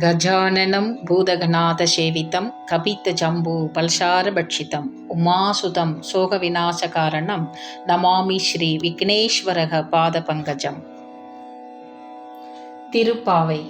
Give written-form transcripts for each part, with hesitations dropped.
गजाननं भूतगणाथसेवितं कपित्थजम्बूफलसारभक्षितं उमासुतं शोकविनाशकारणं नमामि श्री विघ्नेश्वरः पादपङ्कजम्. திருப்பாவை.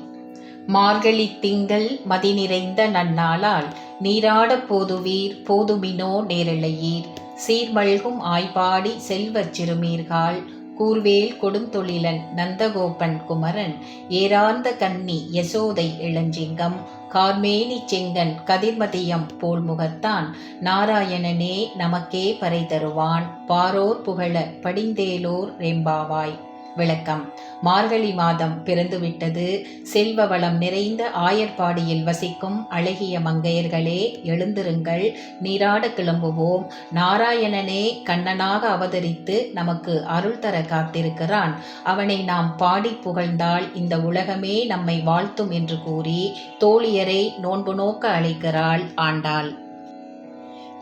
மார்கழி திங்கள் மதி நிறைந்த நன்னாளால் நீராடப் போதுவீர் போதுமினோ நேரலையீர் சீர்மல்கும் ஆய்ப்பாடி செல்வச் சிறுமீர்காள் கூர்வேல் கொடுந்தொழிலன் நந்தகோபன் குமரன் ஏரார்ந்த கன்னி யசோதை இளஞ்சிங்கம் கார்மேனி செங்கன் கதிர்மதியம் போல்முகத்தான் நாராயணனே நமக்கே பறை தருவான் பாரோர் புகழ படிந்தேலோர் ரெம்பாவாய். விளக்கம். மார்கழி மாதம் பிறந்துவிட்டது. செல்வ வளம் நிறைந்த ஆயர்பாடியில் வசிக்கும் அழகிய மங்கையர்களே, எழுந்திருங்கள், நீராட கிளம்புவோம். நாராயணனே கண்ணனாக அவதரித்து நமக்கு அருள் தர காத்திருக்கிறான். அவனை நாம் பாடி புகழ்ந்தால் இந்த உலகமே நம்மை வாழ்த்தும் என்று கூறி தோழியரை நோன்பு நோக்க அழைக்கிறாள் ஆண்டாள்.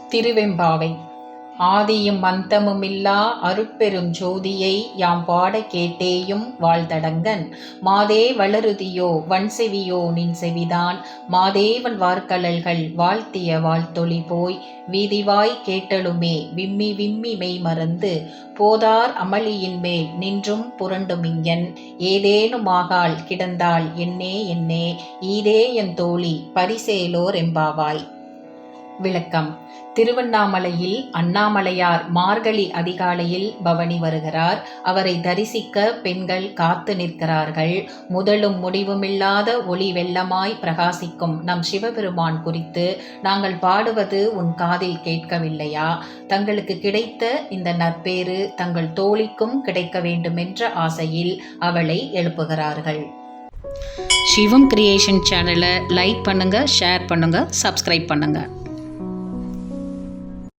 திருவெம்பாவை. ஆதியும் அந்தமுமில்லா அருட்பெரும் ஜோதியை யாம் பாட கேட்டேயும் வாழ்தடங்கன் மாதே வளருதியோ வன்செவியோ நின் செவிதான் மாதேவன் வார்கழல்கள் வாழ்த்திய வாழ்த்தொளி போய் வீதிவாய் கேட்டலுமே விம்மி விம்மி மெய் மறந்து போதார் அமளியின் மேல் நின்றும் புரண்டுமிங்கன் ஏதேனுமாகால் கிடந்தாள் என்னே என்னே ஈதே என் தோழி பரிசேலோர் எம்பாவாய். விளக்கம். திருவண்ணாமலையில் அண்ணாமலையார் மார்கழி அதிகாலையில் பவனி வருகிறார். அவரை தரிசிக்க பெண்கள் காத்து நிற்கிறார்கள். முதலும் முடிவுமில்லாத ஒளி வெள்ளமாய் பிரகாசிக்கும் நம் சிவபெருமான் குறித்து நாங்கள் பாடுவது உன் காதில் கேட்கவில்லையா? தங்களுக்கு கிடைத்த இந்த நற்பேறு தங்கள் தோழிக்கும் கிடைக்க வேண்டுமென்ற ஆசையில் அவளை எழுப்புகிறார்கள். சிவம் கிரியேஷன் சேனலை லைக் பண்ணுங்க, ஷேர் பண்ணுங்க, சப்ஸ்கிரைப் பண்ணுங்க.